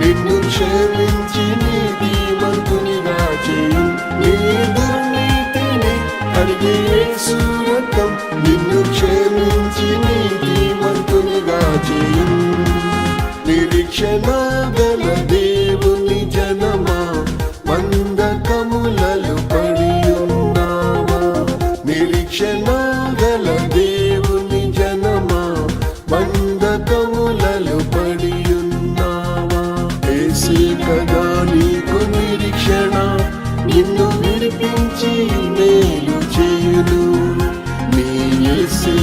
నిన్ను క్షమించి నీతిమంతునిగా చేయు. నీ దుర్నీతిని కడిగే యేసు రక్తం నిన్ను క్షమించి నీతిమంతునిగా చేయు. నిరీక్షణ గల దేవుని జనమా, బంధకములలో పడి ఉన్నావా? నిరీక్షణ గల దేవుని జనమా, బంధకములలో పడి ఉన్నావా? యేసే కదా నీకు నిరీక్షణ, నిన్ను విడిపించి మేలు చేయును. నీ యేసే